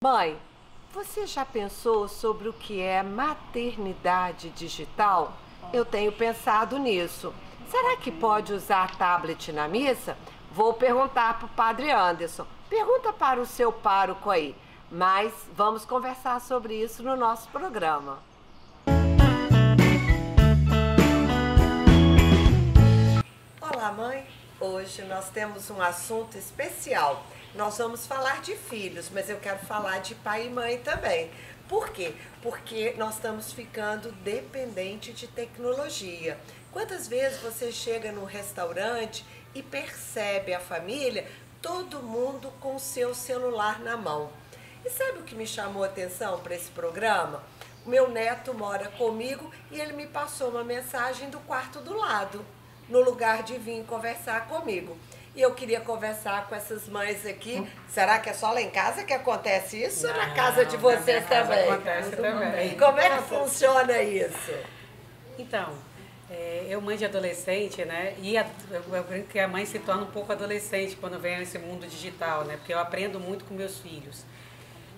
Mãe, você já pensou sobre o que é maternidade digital? Eu tenho pensado nisso. Será que pode usar tablet na missa? Vou perguntar para o Padre Anderson. Pergunta para o seu pároco aí. Mas vamos conversar sobre isso no nosso programa. Olá, mãe. Hoje nós temos um assunto especial. Nós vamos falar de filhos, mas eu quero falar de pai e mãe também. Por quê? Porque nós estamos ficando dependentes de tecnologia. Quantas vezes você chega num restaurante e percebe a família, todo mundo com o seu celular na mão? E sabe o que me chamou a atenção para esse programa? O meu neto mora comigo e ele me passou uma mensagem do quarto do lado, no lugar de vir conversar comigo. E eu queria conversar com essas mães aqui. Será que é só lá em casa que acontece isso? Ou na casa de vocês também? Acontece também. Como é que funciona isso? Então, eu mãe de adolescente, né? E eu brinco que a mãe se torna um pouco adolescente quando vem esse mundo digital, né? Porque eu aprendo muito com meus filhos.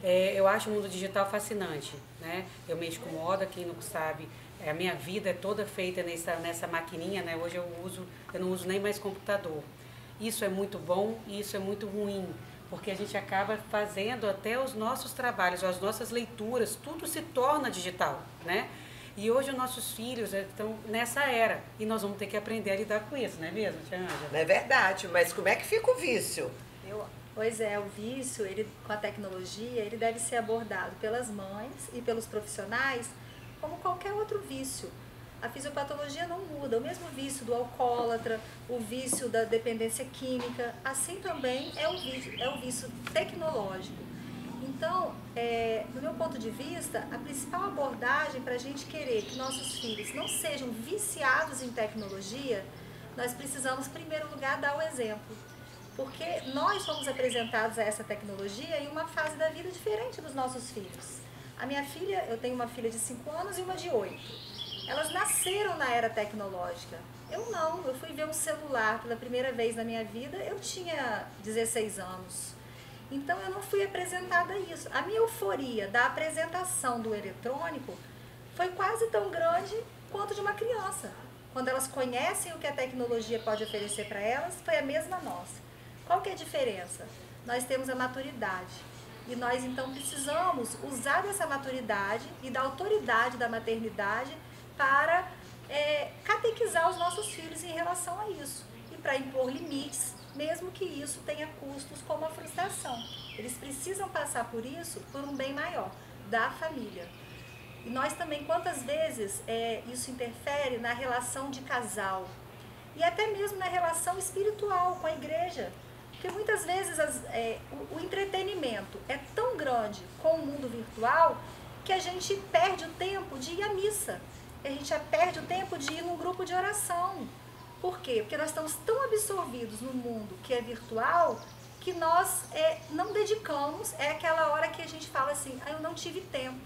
Eu acho o mundo digital fascinante, né? Eu mexo com moda, quem não sabe, a minha vida é toda feita nessa maquininha, né? Hoje eu não uso nem mais computador. Isso é muito bom e isso é muito ruim, porque a gente acaba fazendo até os nossos trabalhos, as nossas leituras, tudo se torna digital, né? E hoje os nossos filhos estão nessa era e nós vamos ter que aprender a lidar com isso, não é mesmo, tia Ângela? Não é verdade, mas como é que fica o vício? Pois é, o vício, com a tecnologia, ele deve ser abordado pelas mães e pelos profissionais como qualquer outro vício. A fisiopatologia não muda, o mesmo vício do alcoólatra, o vício da dependência química, assim também é o vício tecnológico. Então, do meu ponto de vista, a principal abordagem para a gente querer que nossos filhos não sejam viciados em tecnologia, nós precisamos, em primeiro lugar, dar o exemplo. Porque nós fomos apresentados a essa tecnologia em uma fase da vida diferente dos nossos filhos. A minha filha, eu tenho uma filha de 5 anos e uma de 8. Elas nasceram na era tecnológica. Eu não, eu fui ver um celular pela primeira vez na minha vida, eu tinha 16 anos. Então eu não fui apresentada a isso. A minha euforia da apresentação do eletrônico foi quase tão grande quanto de uma criança. Quando elas conhecem o que a tecnologia pode oferecer para elas, foi a mesma nossa. Qual que é a diferença? Nós temos a maturidade. E nós então precisamos usar dessa maturidade e da autoridade da maternidade para catequizar os nossos filhos em relação a isso. E para impor limites, mesmo que isso tenha custos como a frustração. Eles precisam passar por isso por um bem maior, da família. E nós também, quantas vezes isso interfere na relação de casal e até mesmo na relação espiritual com a igreja. Porque muitas vezes o entretenimento é tão grande com o mundo virtual que a gente perde o tempo de ir à missa. A gente perde o tempo de ir num grupo de oração. Por quê? Porque nós estamos tão absorvidos no mundo que é virtual que nós não dedicamos, é aquela hora que a gente fala assim, eu não tive tempo.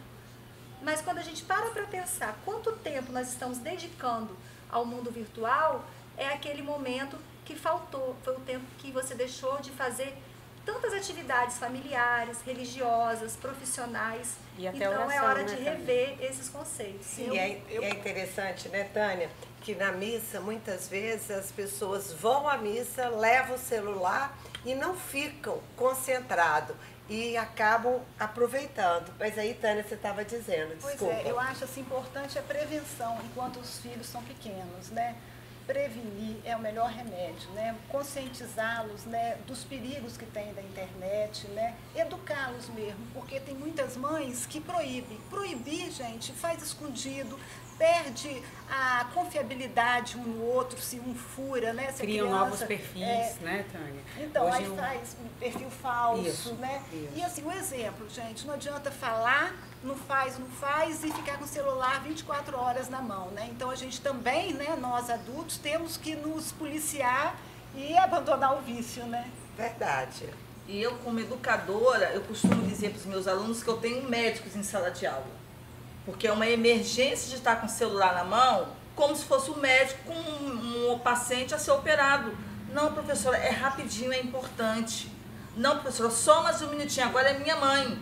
Mas quando a gente para pensar quanto tempo nós estamos dedicando ao mundo virtual, é aquele momento que faltou, foi o tempo que você deixou de fazer tantas atividades familiares, religiosas, profissionais. E até então oração, é hora né, de rever esses conceitos. Sim, é interessante, né, Tânia, que na missa, muitas vezes, as pessoas vão à missa, levam o celular e não ficam concentrados e acabam aproveitando. Mas aí, Tânia, você estava dizendo, desculpa. Pois eu acho assim, importante a prevenção enquanto os filhos são pequenos, né? Prevenir é o melhor remédio, né? Conscientizá-los, né, dos perigos que tem da internet, né? Educá-los mesmo, porque tem muitas mães que proíbem. Proibir, gente, faz escondido, perde a confiabilidade um no outro, se um fura, né? Se Criam criança, novos perfis, né, Tânia? Então, Hoje aí faz um perfil falso, né? Isso. E assim, um exemplo, gente, não adianta falar, não faz e ficar com o celular 24 horas na mão, né? Então a gente também, né, nós adultos, temos que nos policiar e abandonar o vício, né? Verdade. E eu, como educadora, eu costumo dizer para os meus alunos que eu tenho médicos em sala de aula. Porque é uma emergência de estar com o celular na mão, como se fosse um médico com um paciente a ser operado. Não, professora, é rapidinho, é importante. Não, professora, só mais um minutinho, agora é minha mãe.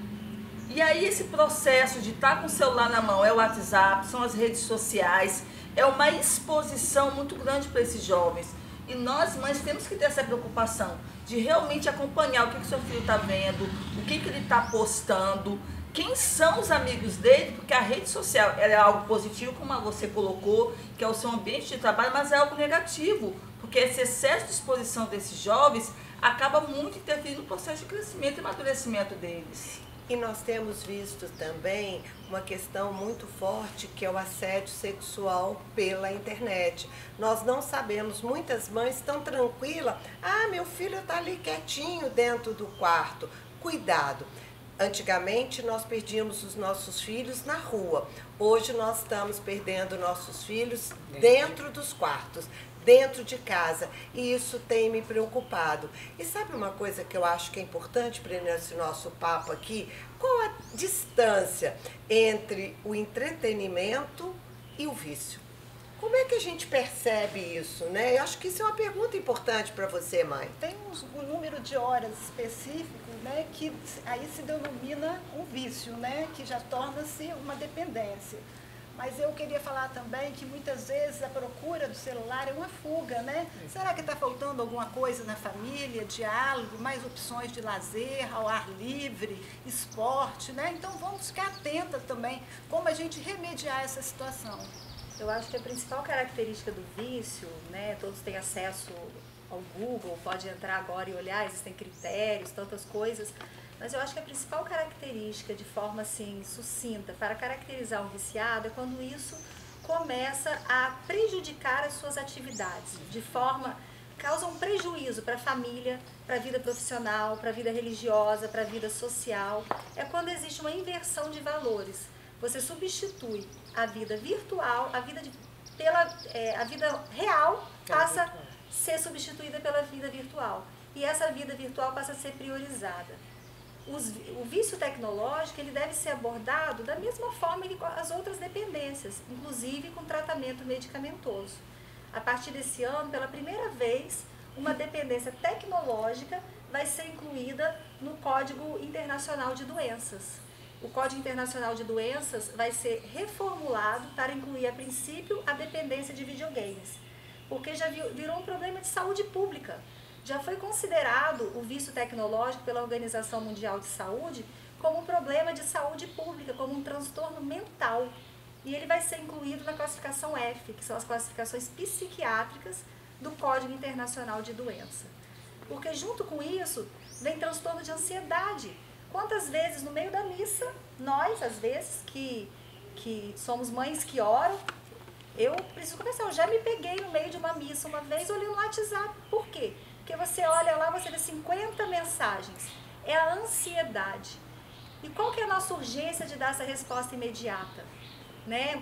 E aí esse processo de estar com o celular na mão é o WhatsApp, são as redes sociais, é uma exposição muito grande para esses jovens. E nós, mães, temos que ter essa preocupação de realmente acompanhar o que o seu filho está vendo, o que ele está postando, quem são os amigos dele, porque a rede social ela é algo positivo, como você colocou, que é o seu ambiente de trabalho, mas é algo negativo, porque esse excesso de exposição desses jovens acaba muito interferindo no processo de crescimento e amadurecimento deles. E nós temos visto também uma questão muito forte, que é o assédio sexual pela internet. Nós não sabemos, muitas mães estão tranquilas, meu filho está ali quietinho dentro do quarto. Cuidado! Antigamente nós perdíamos os nossos filhos na rua. Hoje nós estamos perdendo nossos filhos dentro dos quartos, dentro de casa, e isso tem me preocupado. E sabe uma coisa que eu acho que é importante para esse nosso papo aqui? Qual a distância entre o entretenimento e o vício? Como é que a gente percebe isso, né? Eu acho que isso é uma pergunta importante para você, mãe. Tem um número de horas específico, né, que aí se denomina um vício, né, que já torna-se uma dependência. Mas eu queria falar também que muitas vezes a procura do celular é uma fuga, né? Será que está faltando alguma coisa na família, diálogo, mais opções de lazer, ao ar livre, esporte, né? Então vamos ficar atentas também como a gente remediar essa situação. Eu acho que a principal característica do vício, né, todos têm acesso ao Google, pode entrar agora e olhar, existem critérios, tantas coisas, mas eu acho que a principal característica, de forma assim sucinta, para caracterizar um viciado é quando isso começa a prejudicar as suas atividades, de forma causa um prejuízo para a família, para a vida profissional, para a vida religiosa, para a vida social. É quando existe uma inversão de valores. Você substitui a vida virtual, a vida real passa a ser substituída pela vida virtual. E essa vida virtual passa a ser priorizada. O vício tecnológico ele deve ser abordado da mesma forma que as outras dependências, inclusive com tratamento medicamentoso. A partir desse ano, pela primeira vez, uma dependência tecnológica vai ser incluída no Código Internacional de Doenças. O Código Internacional de Doenças vai ser reformulado para incluir, a princípio, a dependência de videogames, porque já virou um problema de saúde pública. Já foi considerado o vício tecnológico pela Organização Mundial de Saúde como um problema de saúde pública, como um transtorno mental. E ele vai ser incluído na classificação F, que são as classificações psiquiátricas do Código Internacional de Doença. Porque junto com isso, vem transtorno de ansiedade. Quantas vezes no meio da missa, nós, às vezes, que somos mães que oram, eu preciso confessar, eu já me peguei no meio de uma missa uma vez olhando no WhatsApp. Por quê? Porque você olha lá, você vê 50 mensagens. É a ansiedade. E qual que é a nossa urgência de dar essa resposta imediata? Né?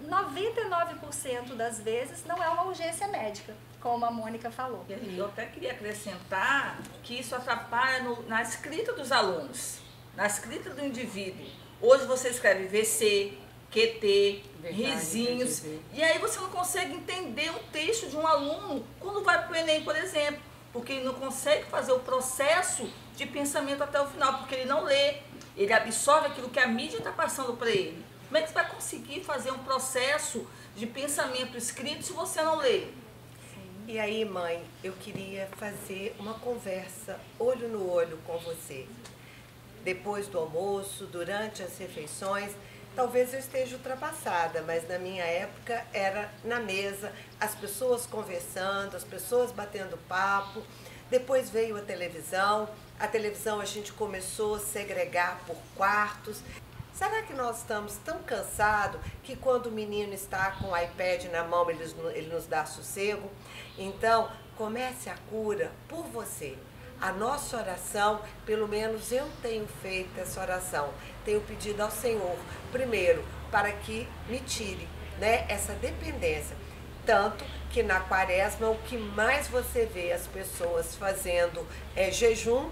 99% das vezes não é uma urgência médica, como a Mônica falou. Eu até queria acrescentar que isso atrapalha na escrita dos alunos, na escrita do indivíduo. Hoje você escreve VC, QT, risinhos, e aí você não consegue entender um texto de um aluno quando vai para o Enem, por exemplo, porque ele não consegue fazer o processo de pensamento até o final, porque ele não lê, ele absorve aquilo que a mídia está passando para ele. Como é que você vai conseguir fazer um processo de pensamento escrito se você não lê? E aí, mãe, eu queria fazer uma conversa olho no olho com você. Depois do almoço, durante as refeições, talvez eu esteja ultrapassada, mas na minha época era na mesa, as pessoas conversando, as pessoas batendo papo. Depois veio a televisão a gente começou a segregar por quartos. Será que nós estamos tão cansados que quando o menino está com o iPad na mão, ele nos dá sossego? Então, comece a cura por você. A nossa oração, pelo menos eu tenho feito essa oração, tenho pedido ao Senhor, primeiro, para que me tire, né, essa dependência. Tanto que na quaresma o que mais você vê as pessoas fazendo é jejum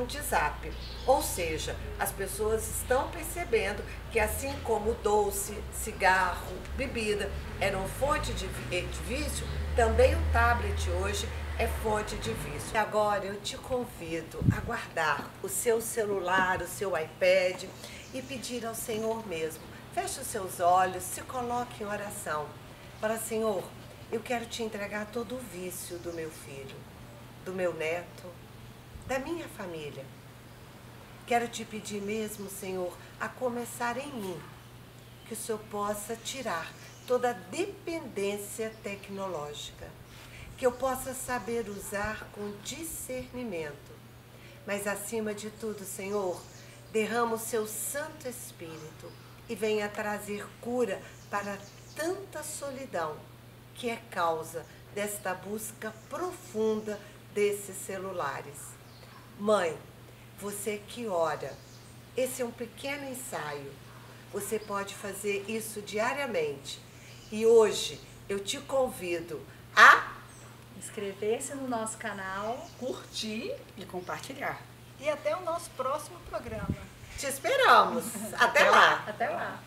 de zap. Ou seja, as pessoas estão percebendo que assim como doce, cigarro, bebida eram fonte de vício, também o tablet hoje é fonte de vício. E agora eu te convido a guardar o seu celular, o seu iPad e pedir ao Senhor mesmo. Feche os seus olhos, se coloque em oração. Fala, Senhor, eu quero te entregar todo o vício do meu filho, do meu neto, da minha família. Quero te pedir mesmo, Senhor, a começar em mim, que o Senhor possa tirar toda a dependência tecnológica, que eu possa saber usar com discernimento. Mas acima de tudo, Senhor, derrama o seu Santo Espírito e venha trazer cura para tanta solidão que é causa desta busca profunda desses celulares. Mãe, você que ora, esse é um pequeno ensaio. Você pode fazer isso diariamente. E hoje eu te convido a inscrever-se no nosso canal, curtir E compartilhar. E até o nosso próximo programa. Te esperamos. Até lá. até lá.